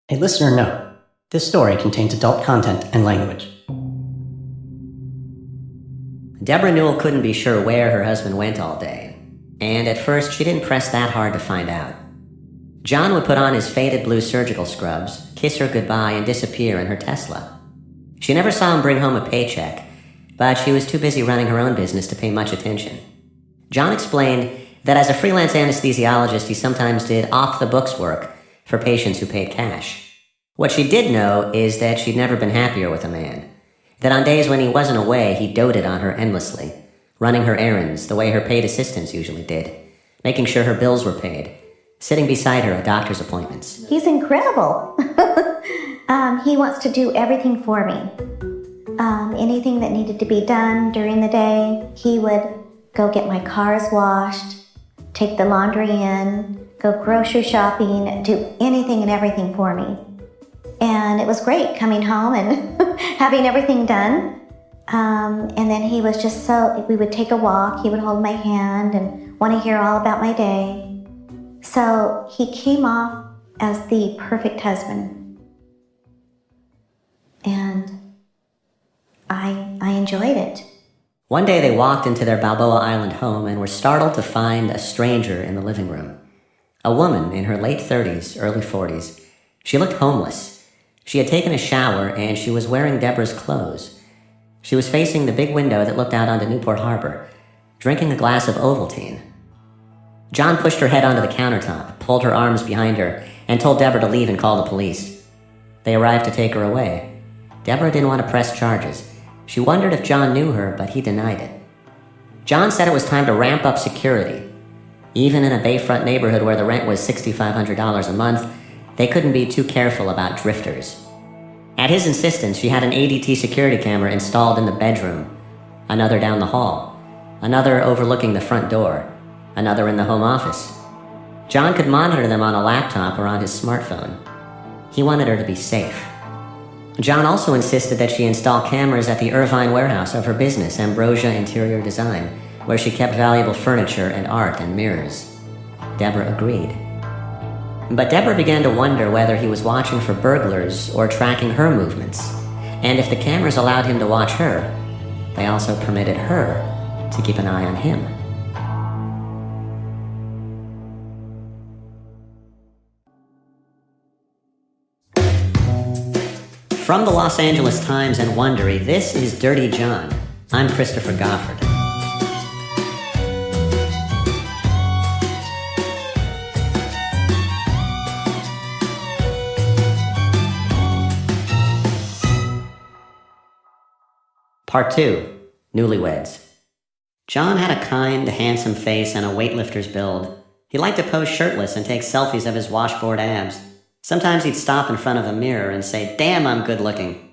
A listener note: this story contains adult content and language. Debra Newell couldn't be sure where her husband went all day, and at first she didn't press that hard to find out. John would put on his faded blue surgical scrubs, kiss her goodbye, and disappear in her Tesla. She never saw him bring home a paycheck, but she was too busy running her own business to pay much attention. John explained that as a freelance anesthesiologist, he sometimes did off-the-books work for patients who paid cash. What she did know is that she'd never been happier with a man. That on days when he wasn't away, he doted on her endlessly, running her errands the way her paid assistants usually did, making sure her bills were paid, sitting beside her at doctor's appointments. He's incredible. He wants to do everything for me. Anything that needed to be done during the day, he would go get my cars washed, take the laundry in, go grocery shopping, do anything and everything for me. And it was great coming home and having everything done. And then he was just we would take a walk, he would hold my hand and want to hear all about my day. So he came off as the perfect husband. And I enjoyed it. One day they walked into their Balboa Island home and were startled to find a stranger in the living room. A woman in her late 30s, early 40s. She looked homeless. She had taken a shower and she was wearing Debra's clothes. She was facing the big window that looked out onto Newport Harbor, drinking a glass of Ovaltine. John pushed her head onto the countertop, pulled her arms behind her, and told Debra to leave and call the police. They arrived to take her away. Debra didn't want to press charges. She wondered if John knew her, but he denied it. John said it was time to ramp up security. Even in a Bayfront neighborhood where the rent was $6,500 a month, they couldn't be too careful about drifters. At his insistence, she had an ADT security camera installed in the bedroom, another down the hall, another overlooking the front door, another in the home office. John could monitor them on a laptop or on his smartphone. He wanted her to be safe. John also insisted that she install cameras at the Irvine warehouse of her business, Ambrosia Interior Design, where she kept valuable furniture and art and mirrors. Debra agreed. But Debra began to wonder whether he was watching for burglars or tracking her movements. And if the cameras allowed him to watch her, they also permitted her to keep an eye on him. From the Los Angeles Times and Wondery, this is Dirty John. I'm Christopher Goffard. Part 2, Newlyweds. John had a kind, handsome face and a weightlifter's build. He liked to pose shirtless and take selfies of his washboard abs. Sometimes he'd stop in front of a mirror and say, "Damn, I'm good looking."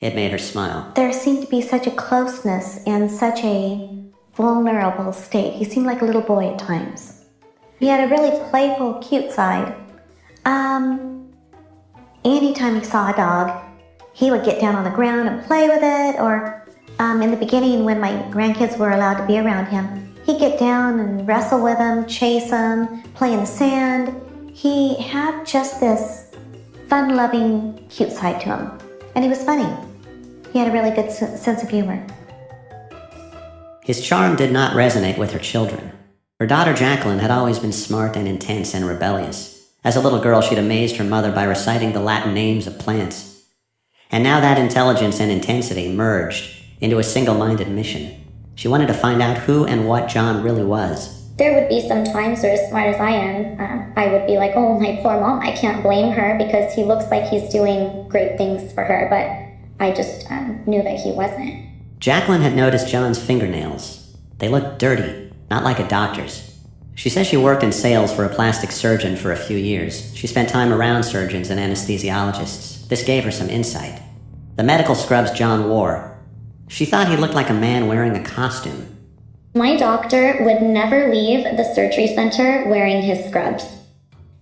It made her smile. There seemed to be such a closeness and such a vulnerable state. He seemed like a little boy at times. He had a really playful, cute side. Anytime he saw a dog, he would get down on the ground and play with it, or in the beginning when my grandkids were allowed to be around him, he'd get down and wrestle with them, chase them, play in the sand. He had just this fun-loving, cute side to him. And he was funny. He had a really good sense of humor. His charm did not resonate with her children. Her daughter Jacqueline had always been smart and intense and rebellious. As a little girl, she'd amazed her mother by reciting the Latin names of plants. And now that intelligence and intensity merged into a single-minded mission. She wanted to find out who and what John really was. There would be some times where, as smart as I am, I would be like, oh, my poor mom, I can't blame her because he looks like he's doing great things for her, but I just knew that he wasn't. Jacqueline had noticed John's fingernails. They looked dirty, not like a doctor's. She says she worked in sales for a plastic surgeon for a few years. She spent time around surgeons and anesthesiologists. This gave her some insight. The medical scrubs John wore. She thought he looked like a man wearing a costume. My doctor would never leave the surgery center wearing his scrubs.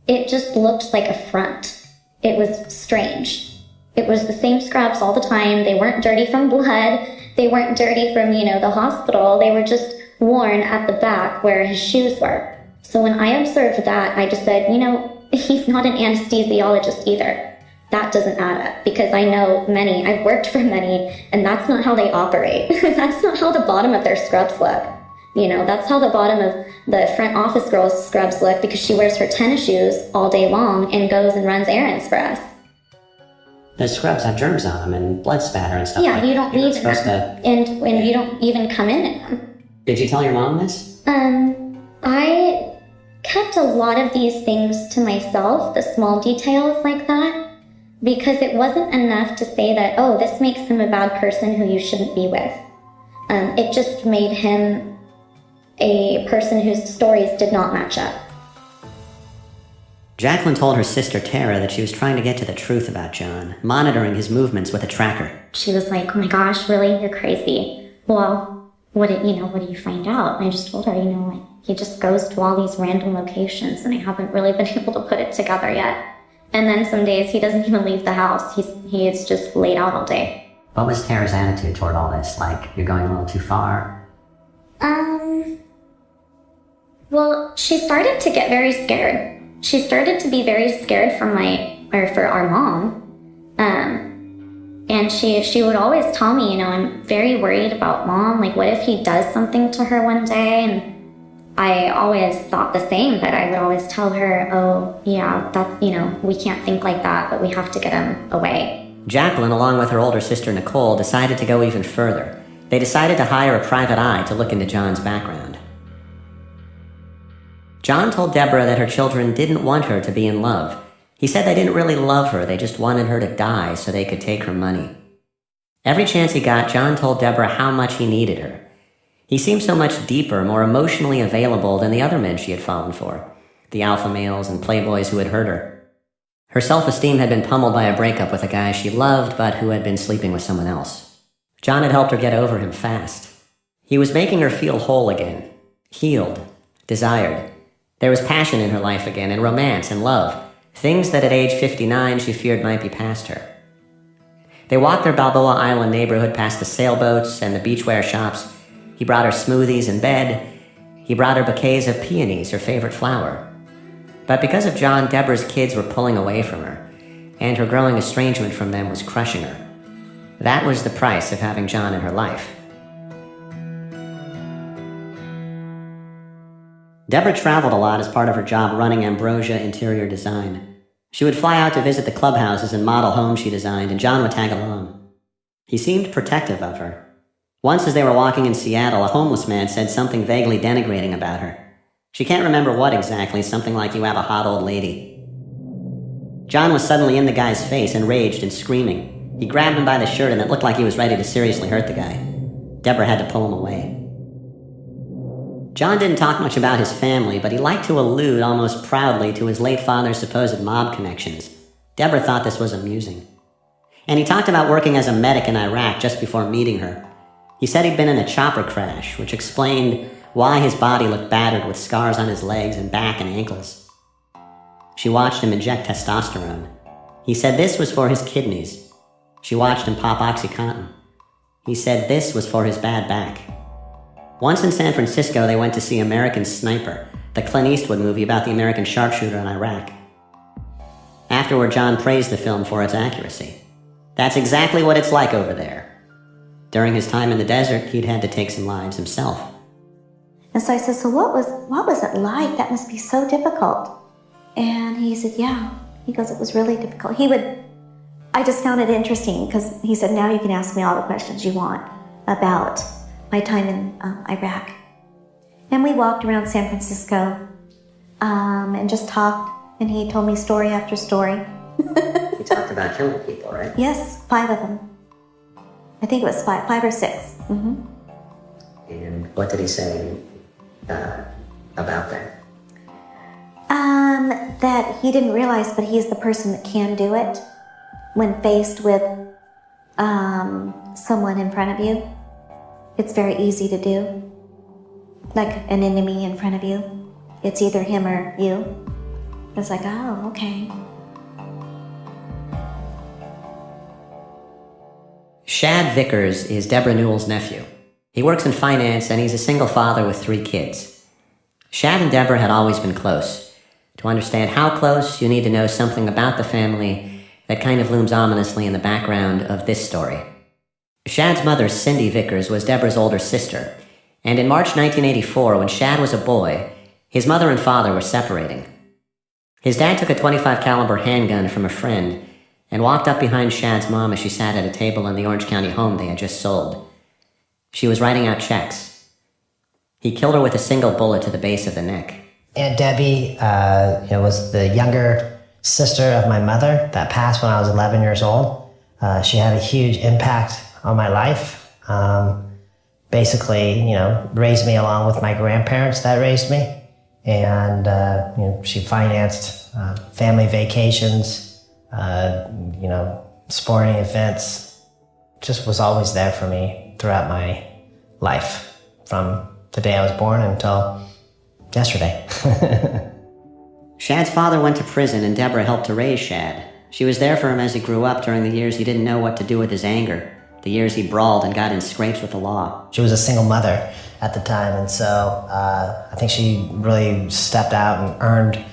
It just looked like a front. It was strange. It was the same scrubs all the time. They weren't dirty from blood. They weren't dirty from, the hospital. They were just worn at the back where his shoes were. So when I observed that, I just said, he's not an anesthesiologist either. That doesn't add up, because I know many, I've worked for many, and that's not how they operate. That's not how the bottom of their scrubs look. You know, that's how the bottom of the front office girl's scrubs look, because she wears her tennis shoes all day long and goes and runs errands for us. The scrubs have germs on them and blood spatter and stuff. Yeah, like you don't leave in supposed them. And you don't even come in them. Did you tell your mom this? I kept a lot of these things to myself, the small details like that, because it wasn't enough to say that, oh, this makes him a bad person who you shouldn't be with. It just made him a person whose stories did not match up. Jacqueline told her sister Tara that she was trying to get to the truth about John, monitoring his movements with a tracker. She was like, oh my gosh, really? You're crazy. Well, what did you find out? And I just told her, like, he just goes to all these random locations, and I haven't really been able to put it together yet. And then some days he doesn't even leave the house. He is just laid out all day. What was Tara's attitude toward all this? Like, you're going a little too far? Well, she started to get very scared. She started to be very scared for our mom. And she would always tell me, I'm very worried about mom. Like, what if he does something to her one day? And I always thought the same, but I would always tell her, oh, yeah, that's, we can't think like that, but we have to get him away. Jacqueline, along with her older sister Nicole, decided to go even further. They decided to hire a private eye to look into John's background. John told Debra that her children didn't want her to be in love. He said they didn't really love her, they just wanted her to die so they could take her money. Every chance he got, John told Debra how much he needed her. He seemed so much deeper, more emotionally available than the other men she had fallen for, the alpha males and playboys who had hurt her. Her self-esteem had been pummeled by a breakup with a guy she loved but who had been sleeping with someone else. John had helped her get over him fast. He was making her feel whole again, healed, desired. There was passion in her life again, and romance and love, things that at age 59 she feared might be past her. They walked their Balboa Island neighborhood past the sailboats and the beachwear shops. He brought her smoothies in bed. He brought her bouquets of peonies, her favorite flower. But because of John, Debra's kids were pulling away from her, and her growing estrangement from them was crushing her. That was the price of having John in her life. Debra traveled a lot as part of her job running Ambrosia Interior Design. She would fly out to visit the clubhouses and model homes she designed, and John would tag along. He seemed protective of her. Once as they were walking in Seattle, a homeless man said something vaguely denigrating about her. She can't remember what exactly, something like, "You have a hot old lady." John was suddenly in the guy's face, enraged and screaming. He grabbed him by the shirt, and it looked like he was ready to seriously hurt the guy. Debra had to pull him away. John didn't talk much about his family, but he liked to allude almost proudly to his late father's supposed mob connections. Debra thought this was amusing. And he talked about working as a medic in Iraq just before meeting her. He said he'd been in a chopper crash, which explained why his body looked battered with scars on his legs and back and ankles. She watched him inject testosterone. He said this was for his kidneys. She watched him pop OxyContin. He said this was for his bad back. Once in San Francisco, they went to see American Sniper, the Clint Eastwood movie about the American sharpshooter in Iraq. Afterward, John praised the film for its accuracy. That's exactly what it's like over there. During his time in the desert, he'd had to take some lives himself. And so I said, so what was it like? That must be so difficult. And he said, yeah. He goes, it was really difficult. I just found it interesting because he said, now you can ask me all the questions you want about my time in Iraq. And we walked around San Francisco and just talked, and he told me story after story. He talked about killing people, right? Yes, 5 of them. I think it was 5 or 6. Mm-hmm. And what did he say about that? That he didn't realize, but he's the person that can do it when faced with someone in front of you. It's very easy to do. Like an enemy in front of you. It's either him or you. It's like, oh, okay. Shad Vickers is Debra Newell's nephew. He works in finance, and he's a single father with 3 kids. Shad and Debra had always been close. To understand how close, you need to know something about the family that kind of looms ominously in the background of this story. Shad's mother, Cindy Vickers, was Debra's older sister, and in March 1984, when Shad was a boy, his mother and father were separating. His dad took a .25 caliber handgun from a friend and walked up behind Shad's mom as she sat at a table in the Orange County home they had just sold. She was writing out checks. He killed her with a single bullet to the base of the neck. Aunt Debbie was the younger sister of my mother that passed when I was 11 years old. She had a huge impact on my life. Basically, raised me along with my grandparents that raised me. And, she financed family vacations, sporting events. Just was always there for me throughout my life, from the day I was born until yesterday. Shad's father went to prison and Debra helped to raise Shad. She was there for him as he grew up during the years he didn't know what to do with his anger, the years he brawled and got in scrapes with the law. She was a single mother at the time, and so I think she really stepped out and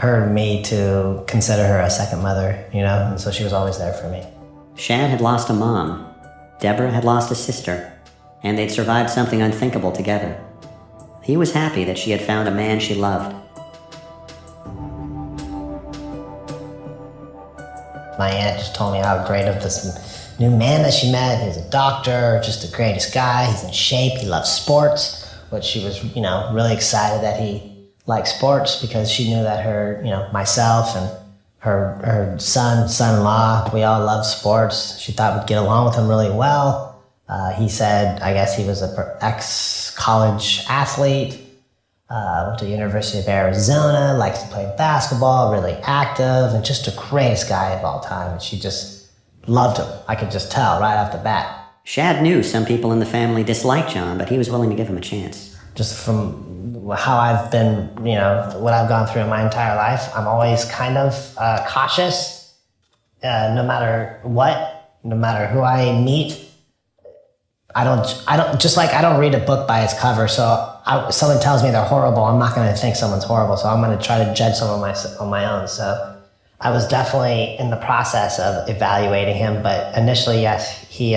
earned me to consider her a second mother, and so she was always there for me. Shad had lost a mom. Debra had lost a sister, and they'd survived something unthinkable together. He was happy that she had found a man she loved. My aunt just told me how great of this new man that she met. He's a doctor, just the greatest guy. He's in shape. He loves sports, which she was, really excited that he liked sports, because she knew that her, myself and her son-in-law, we all love sports. She thought we'd get along with him really well. He said, I guess he was an ex-college athlete, went to the University of Arizona, likes to play basketball, really active, and just the greatest guy of all time. And she just loved him. I could just tell right off the bat. Shad knew some people in the family disliked John, but he was willing to give him a chance. Just from how I've been, what I've gone through in my entire life, I'm always kind of cautious, no matter what, no matter who I meet. I don't read a book by its cover. So someone tells me they're horrible, I'm not going to think someone's horrible. So I'm going to try to judge someone on my own. So I was definitely in the process of evaluating him, but initially, yes, he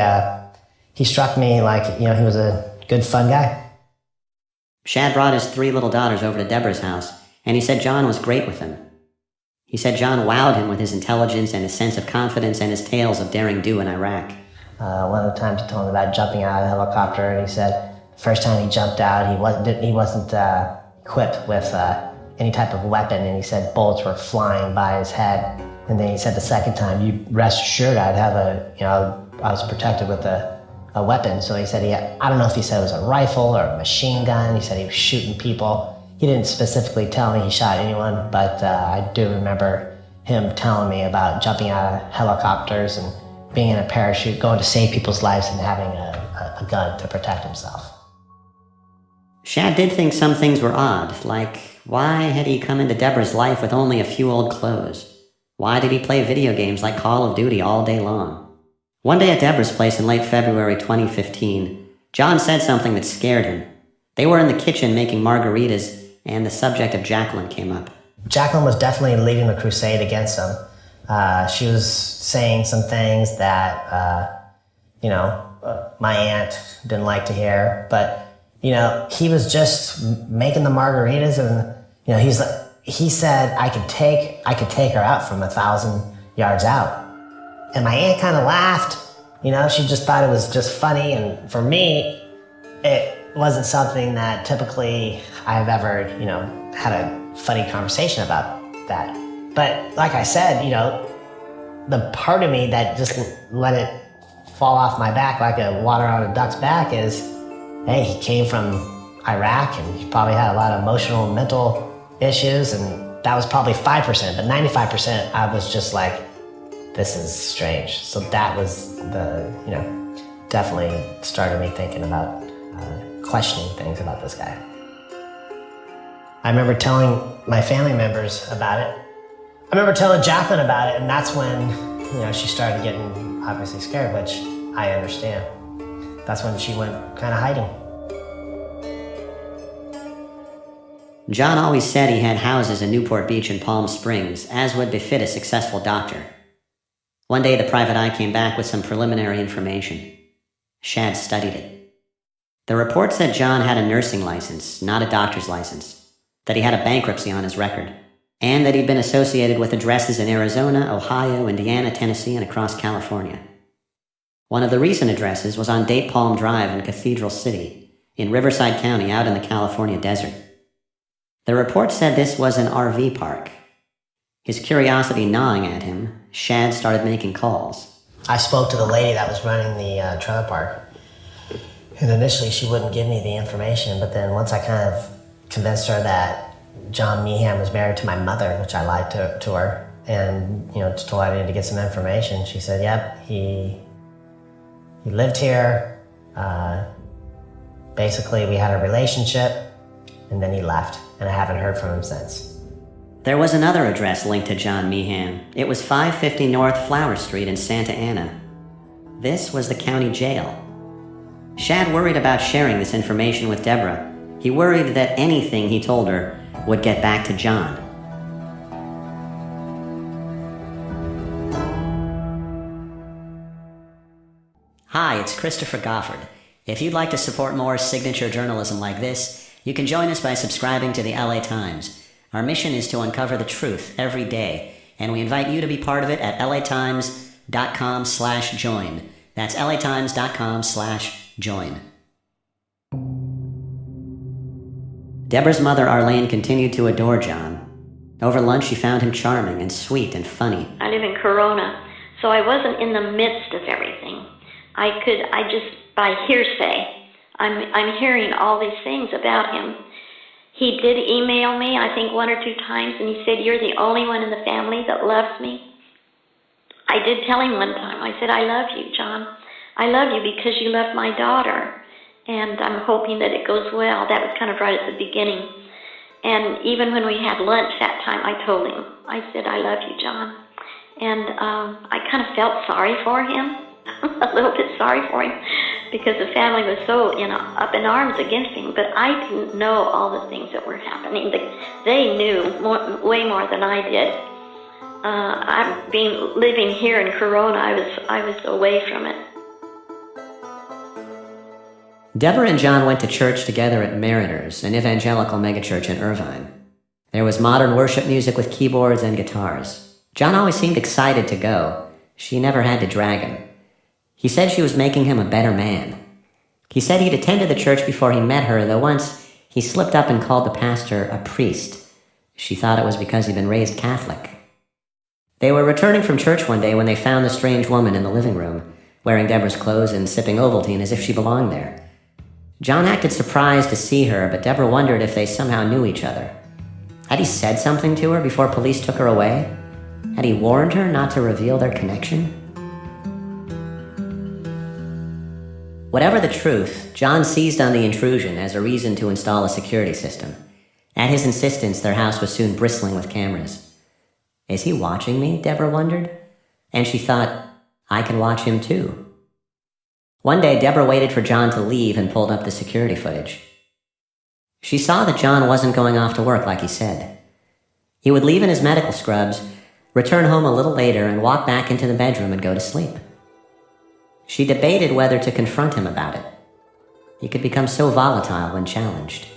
struck me like, he was a good, fun guy. Shad brought his 3 little daughters over to Debra's house, and he said John was great with them. He said John wowed him with his intelligence and his sense of confidence and his tales of daring do in Iraq. One of the times he told me about jumping out of a helicopter, and he said the first time he jumped out, he wasn't equipped with any type of weapon, and he said bullets were flying by his head. And then he said the second time, you rest assured I'd have I was protected with a weapon. So he said I don't know if he said it was a rifle or a machine gun. He said he was shooting people. He didn't specifically tell me he shot anyone, but I do remember him telling me about jumping out of helicopters and being in a parachute, going to save people's lives, and having a gun to protect himself. Shad did think some things were odd, like why had he come into Debra's life with only a few old clothes? Why did he play video games like Call of Duty all day long? One day at Debra's place in late February 2015, John said something that scared him. They were in the kitchen making margaritas, and the subject of Jacqueline came up. Jacqueline was definitely leading the crusade against him. She was saying some things that, my aunt didn't like to hear. But, he was just making the margaritas, and, he said I could take her out from 1,000 yards out. And my aunt kind of laughed. She just thought it was just funny. And for me, it wasn't something that typically I've ever, had a funny conversation about that. But like I said, the part of me that just let it fall off my back like a water on a duck's back is, hey, he came from Iraq and he probably had a lot of emotional and mental issues, and that was probably 5%, but 95% I was just like, this is strange. So that was definitely started me thinking about questioning things about this guy. I remember telling my family members about it. I remember telling Jacqueline about it, and that's when, she started getting obviously scared, which I understand. That's when she went kind of hiding. John always said he had houses in Newport Beach and Palm Springs, as would befit a successful doctor. One day the private eye came back with some preliminary information. Shad studied it. The report said John had a nursing license, not a doctor's license, that he had a bankruptcy on his record, and that he'd been associated with addresses in Arizona, Ohio, Indiana, Tennessee, and across California. One of the recent addresses was on Date Palm Drive in Cathedral City, in Riverside County, out in the California desert. The report said this was an RV park. His curiosity gnawing at him, Shad started making calls. I spoke to the lady that was running the trailer park. And initially she wouldn't give me the information, but then once I kind of convinced her that John Meehan was married to my mother, which I lied to her, and just told her I needed to get some information, she said, yep, he lived here. Basically, we had a relationship, and then he left, and I haven't heard from him since. There was another address linked to John Meehan. It was 550 North Flower Street in Santa Ana. This was the county jail. Shad worried about sharing this information with Debra. He worried that anything he told her would get back to John. Hi, it's Christopher Goffard. If you'd like to support more signature journalism like this, you can join us by subscribing to the LA Times. Our mission is to uncover the truth every day, and we invite you to be part of it at latimes.com/join. That's latimes.com/join. Debra's mother, Arlene, continued to adore John. Over lunch, she found him charming and sweet and funny. I live in Corona, so I wasn't in the midst of everything. I just, by hearsay, I'm hearing all these things about him. He did email me, I think 1 or 2 times, and he said, you're the only one in the family that loves me. I did tell him one time, I said, I love you, John. I love you because you love my daughter, and I'm hoping that it goes well. That was kind of right at the beginning. And even when we had lunch that time, I told him, I said, I love you, John. And I kind of felt sorry for him, a little bit sorry for him, because the family was so, up in arms against him. But I didn't know all the things that were happening. They knew way more than I did. Living here in Corona, I was away from it. Debra and John went to church together at Mariners, an evangelical megachurch in Irvine. There was modern worship music with keyboards and guitars. John always seemed excited to go. She never had to drag him. He said she was making him a better man. He said he'd attended the church before he met her, though once he slipped up and called the pastor a priest. She thought it was because he'd been raised Catholic. They were returning from church one day when they found the strange woman in the living room, wearing Debra's clothes and sipping Ovaltine as if she belonged there. John acted surprised to see her, but Debra wondered if they somehow knew each other. Had he said something to her before police took her away? Had he warned her not to reveal their connection? Whatever the truth, John seized on the intrusion as a reason to install a security system. At his insistence, their house was soon bristling with cameras. Is he watching me? Debra wondered. And she thought, I can watch him too. One day, Debra waited for John to leave and pulled up the security footage. She saw that John wasn't going off to work like he said. He would leave in his medical scrubs, return home a little later, and walk back into the bedroom and go to sleep. She debated whether to confront him about it. He could become so volatile when challenged.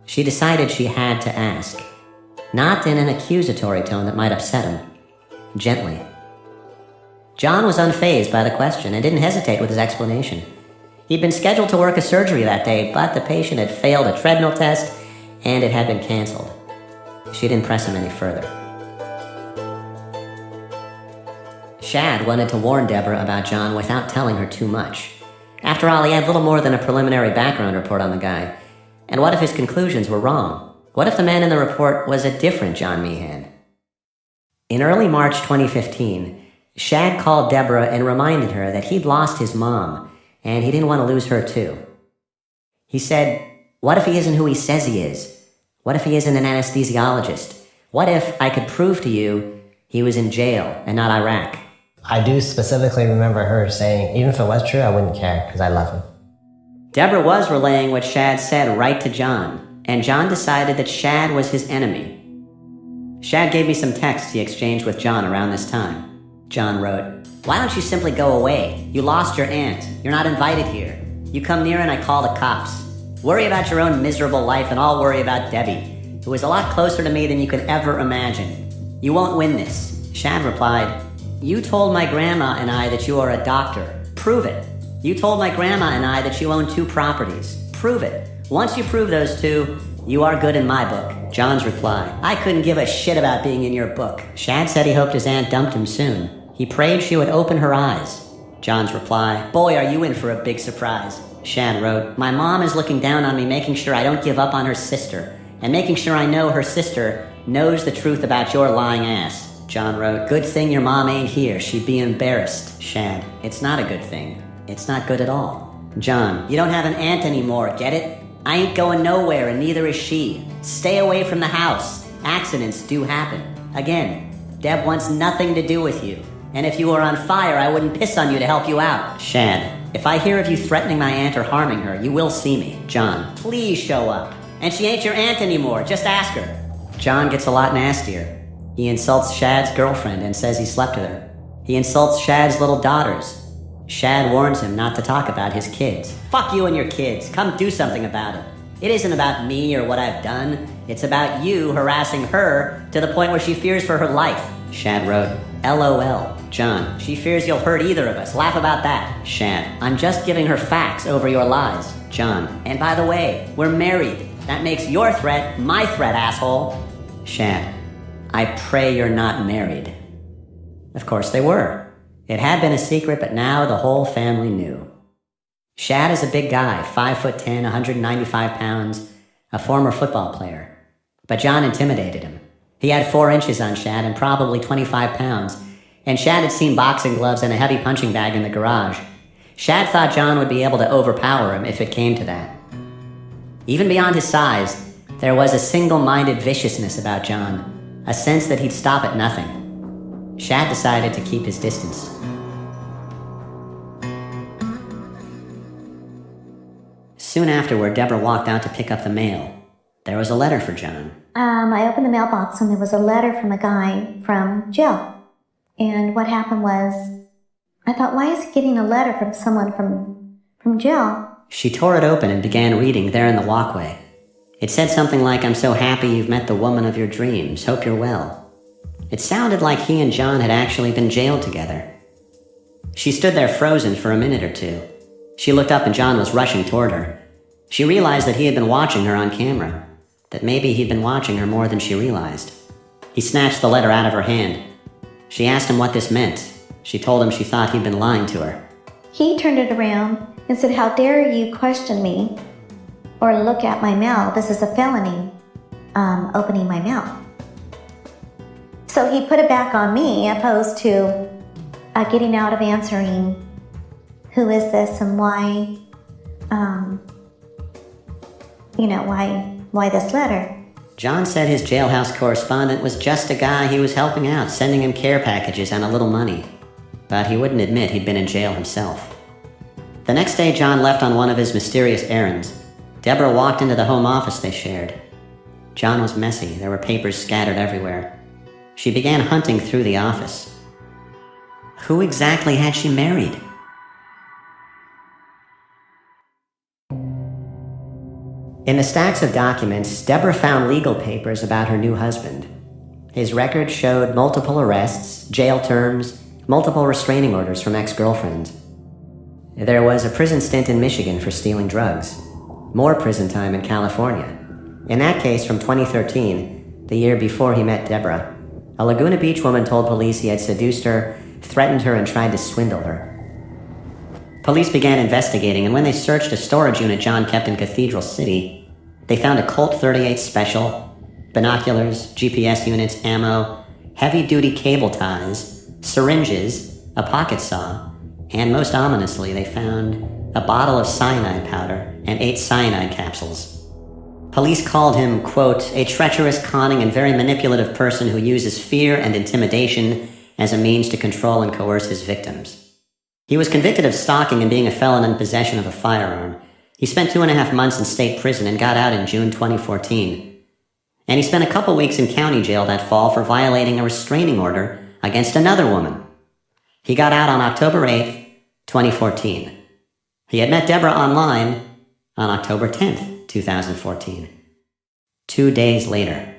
She decided she had to ask, not in an accusatory tone that might upset him, gently. John was unfazed by the question and didn't hesitate with his explanation. He'd been scheduled to work a surgery that day, but the patient had failed a treadmill test and it had been canceled. She didn't press him any further. Shad wanted to warn Debra about John without telling her too much. After all, he had little more than a preliminary background report on the guy. And what if his conclusions were wrong? What if the man in the report was a different John Meehan? In early March 2015, Shad called Debra and reminded her that he'd lost his mom, and he didn't want to lose her too. He said, what if he isn't who he says he is? What if he isn't an anesthesiologist? What if I could prove to you he was in jail and not Iraq? I do specifically remember her saying, even if it was true, I wouldn't care because I love him. Debra was relaying what Shad said right to John, and John decided that Shad was his enemy. Shad gave me some texts he exchanged with John around this time. John wrote, "Why don't you simply go away? You lost your aunt. You're not invited here. You come near and I call the cops. Worry about your own miserable life and I'll worry about Debbie, who is a lot closer to me than you could ever imagine. You won't win this." Shad replied, "You told my grandma and I that you are a doctor. Prove it. You told my grandma and I that you own 2 properties. Prove it. Once you prove those 2, you are good in my book." John's reply, "I couldn't give a shit about being in your book." Shad said he hoped his aunt dumped him soon. He prayed she would open her eyes. John's reply, "Boy, are you in for a big surprise." Shad wrote, "My mom is looking down on me, making sure I don't give up on her sister, and making sure I know her sister knows the truth about your lying ass." John wrote, "Good thing your mom ain't here. She'd be embarrassed." Shad, "It's not a good thing. It's not good at all." John, "You don't have an aunt anymore, get it? I ain't going nowhere and neither is she. Stay away from the house. Accidents do happen. Again, Deb wants nothing to do with you. And if you were on fire, I wouldn't piss on you to help you out." Shad, "If I hear of you threatening my aunt or harming her, you will see me." John, "Please show up. And she ain't your aunt anymore. Just ask her." John gets a lot nastier. He insults Shad's girlfriend and says he slept with her. He insults Shad's little daughters. Shad warns him not to talk about his kids. "Fuck you and your kids. Come do something about it. It isn't about me or what I've done. It's about you harassing her to the point where she fears for her life." Shad wrote, "LOL. John, "She fears you'll hurt either of us. Laugh about that." Shad, "I'm just giving her facts over your lies." John, "And by the way, we're married. That makes your threat my threat, asshole." Shad, "I pray you're not married." Of course they were. It had been a secret, but now the whole family knew. Shad is a big guy, 5'10", 195 pounds, a former football player. But John intimidated him. He had 4 inches on Shad and probably 25 pounds, and Shad had seen boxing gloves and a heavy punching bag in the garage. Shad thought John would be able to overpower him if it came to that. Even beyond his size, there was a single-minded viciousness about John, a sense that he'd stop at nothing. Shad decided to keep his distance. Soon afterward, Debra walked out to pick up the mail. There was a letter for John. I opened the mailbox and there was a letter from a guy from jail. And what happened was, I thought, why is he getting a letter from someone from jail? She tore it open and began reading there in the walkway. It said something like, "I'm so happy you've met the woman of your dreams. Hope you're well." It sounded like he and John had actually been jailed together. She stood there frozen for a minute or 2. She looked up and John was rushing toward her. She realized that he had been watching her on camera, that maybe he'd been watching her more than she realized. He snatched the letter out of her hand. She asked him what this meant. She told him she thought he'd been lying to her. He turned it around and said, "How dare you question me or look at my mail? This is a felony, opening my mail." So he put it back on me, opposed to getting out of answering, who is this and why, why this letter? John said his jailhouse correspondent was just a guy he was helping out, sending him care packages and a little money. But he wouldn't admit he'd been in jail himself. The next day, John left on one of his mysterious errands. Debra walked into the home office they shared. John was messy. There were papers scattered everywhere. She began hunting through the office. Who exactly had she married? In the stacks of documents, Debra found legal papers about her new husband. His record showed multiple arrests, jail terms, multiple restraining orders from ex-girlfriends. There was a prison stint in Michigan for stealing drugs. More prison time in California. In that case from 2013, the year before he met Debra, a Laguna Beach woman told police he had seduced her, threatened her, and tried to swindle her. Police began investigating, and when they searched a storage unit John kept in Cathedral City, they found a Colt 38 Special, binoculars, GPS units, ammo, heavy-duty cable ties, syringes, a pocket saw, and most ominously, they found a bottle of cyanide powder and 8 cyanide capsules. Police called him, quote, "a treacherous, conning, and very manipulative person who uses fear and intimidation as a means to control and coerce his victims." He was convicted of stalking and being a felon in possession of a firearm, He spent 2.5 months in state prison and got out in June 2014. And he spent a couple weeks in county jail that fall for violating a restraining order against another woman. He got out on October 8th, 2014. He had met Debra online on October 10th, 2014. 2 days later.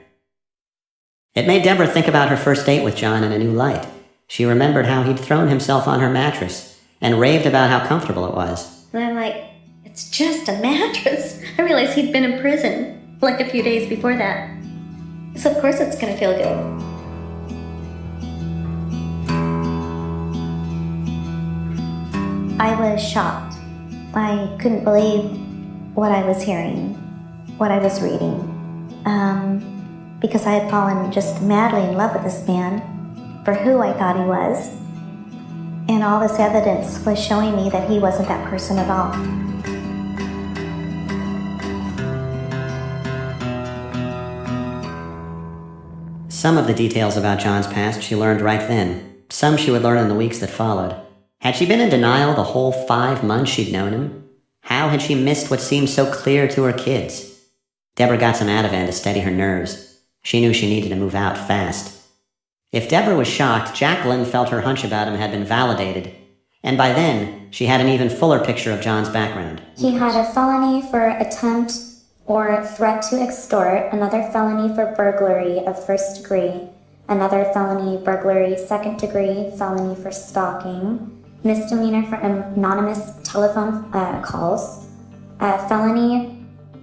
It made Debra think about her first date with John in a new light. She remembered how he'd thrown himself on her mattress and raved about how comfortable it was. And I'm like, it's just a mattress. I realized he'd been in prison like a few days before that. So of course it's gonna feel good. I was shocked. I couldn't believe what I was hearing, what I was reading. Because I had fallen just madly in love with this man for who I thought he was. And all this evidence was showing me that he wasn't that person at all. Some of the details about John's past she learned right then. Some she would learn in the weeks that followed. Had she been in denial the whole 5 months she'd known him? How had she missed what seemed so clear to her kids? Debra got some Ativan to steady her nerves. She knew she needed to move out fast. If Debra was shocked, Jacqueline felt her hunch about him had been validated. And by then, she had an even fuller picture of John's background. He had a felony for attempt or threat to extort, another felony for burglary of first degree, another felony burglary second degree, felony for stalking, misdemeanor for anonymous telephone calls, felony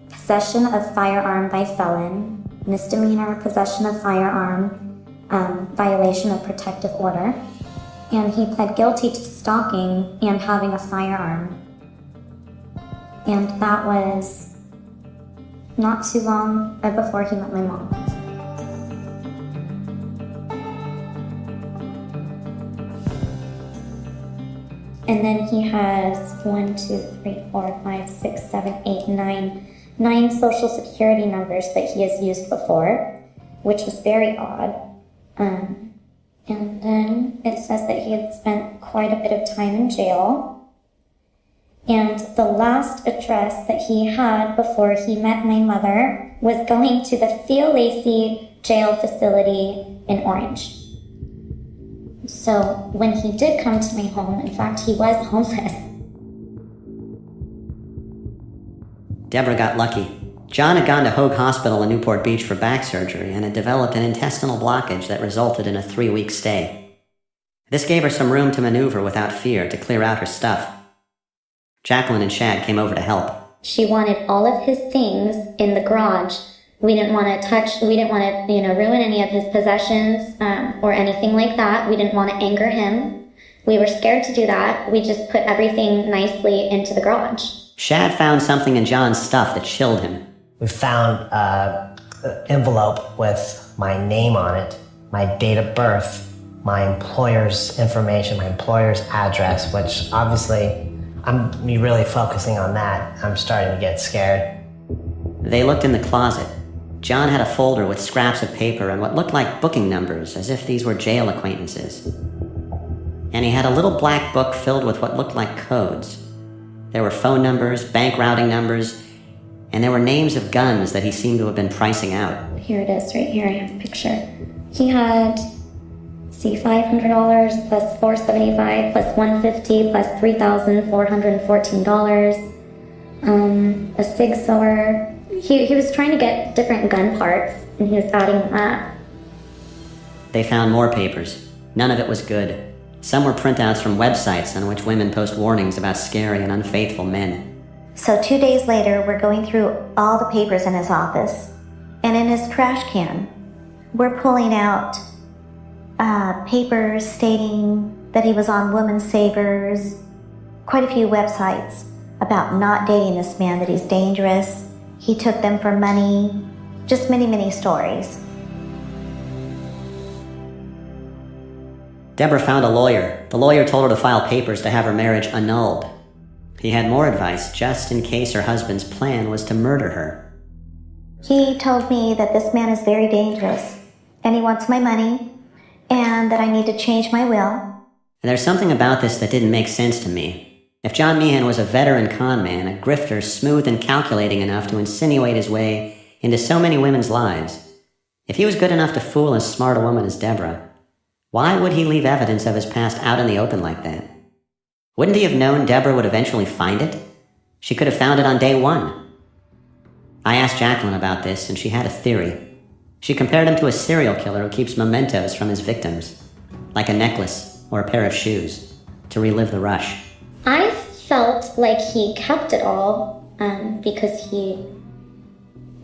possession of firearm by felon, misdemeanor possession of firearm, violation of protective order, and he pled guilty to stalking and having a firearm. And that was not too long before he met my mom. And then he has 9 social security numbers that he has used before, which was very odd. And then it says that he had spent quite a bit of time in jail. And the last address that he had before he met my mother was going to the Theo Lacey jail facility in Orange. So when he did come to my home, in fact, he was homeless. Debra got lucky. John had gone to Hoag Hospital in Newport Beach for back surgery and had developed an intestinal blockage that resulted in a 3-week stay. This gave her some room to maneuver without fear to clear out her stuff. Jacqueline and Shad came over to help. She wanted all of his things in the garage. We didn't want to ruin any of his possessions or anything like that. We didn't want to anger him. We were scared to do that. We just put everything nicely into the garage. Shad found something in John's stuff that chilled him. We found an envelope with my name on it, my date of birth, my employer's information, my employer's address, which obviously I'm really focusing on that. I'm starting to get scared. They looked in the closet. John had a folder with scraps of paper and what looked like booking numbers, as if these were jail acquaintances. And he had a little black book filled with what looked like codes. There were phone numbers, bank routing numbers, and there were names of guns that he seemed to have been pricing out. Here it is, right here, I have a picture. He had, $500 plus $475 plus $150 plus $3,414. A Sig Sauer. He was trying to get different gun parts, and he was adding that. They found more papers. None of it was good. Some were printouts from websites on which women post warnings about scary and unfaithful men. So 2 days later, we're going through all the papers in his office. And in his trash can, we're pulling out papers stating that he was on Woman Savers, quite a few websites about not dating this man, that he's dangerous. He took them for money, just many, many stories. Debra found a lawyer. The lawyer told her to file papers to have her marriage annulled. He had more advice, just in case her husband's plan was to murder her. He told me that this man is very dangerous, and he wants my money, and that I need to change my will. And there's something about this that didn't make sense to me. If John Meehan was a veteran con man, a grifter smooth and calculating enough to insinuate his way into so many women's lives, if he was good enough to fool as smart a woman as Debra, why would he leave evidence of his past out in the open like that? Wouldn't he have known Debra would eventually find it? She could have found it on day one. I asked Jacqueline about this, and she had a theory. She compared him to a serial killer who keeps mementos from his victims, like a necklace or a pair of shoes, to relive the rush. I felt like he kept it all because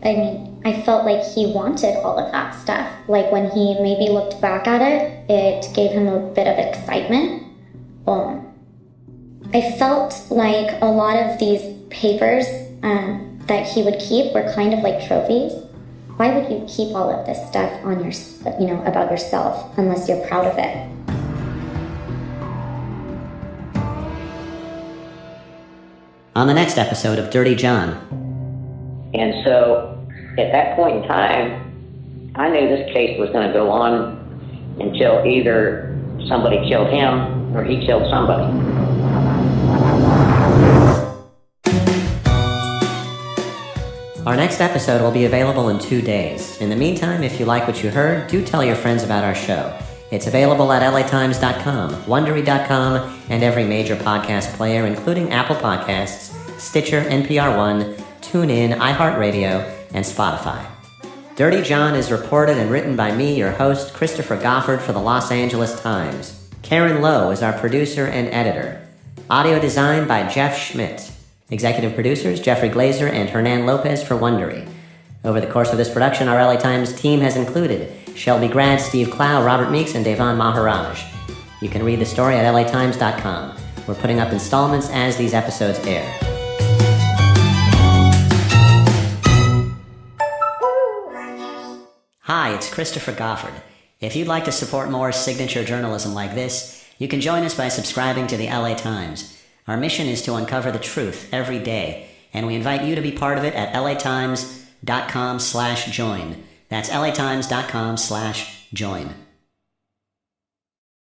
I felt like he wanted all of that stuff. Like when he maybe looked back at it, it gave him a bit of excitement. I felt like a lot of these papers that he would keep were kind of like trophies. Why would you keep all of this stuff on about yourself unless you're proud of it? On the next episode of Dirty John. And so, at that point in time, I knew this case was going to go on until either somebody killed him or he killed somebody. Our next episode will be available in 2 days. In the meantime, if you like what you heard, do tell your friends about our show. It's available at latimes.com, Wondery.com, and every major podcast player, including Apple Podcasts, Stitcher, NPR One, TuneIn, iHeartRadio, and Spotify. Dirty John is reported and written by me, your host, Christopher Goffard, for the Los Angeles Times. Karen Lowe is our producer and editor. Audio design by Jeff Schmidt. Executive producers Jeffrey Glazer and Hernan Lopez for Wondery. Over the course of this production, our LA Times team has included Shelby Grad, Steve Clow, Robert Meeks, and Devon Maharaj. You can read the story at latimes.com. We're putting up installments as these episodes air. Hi, it's Christopher Goffard. If you'd like to support more signature journalism like this, you can join us by subscribing to the LA Times. Our mission is to uncover the truth every day, and we invite you to be part of it at latimes.com/join. That's latimes.com/join.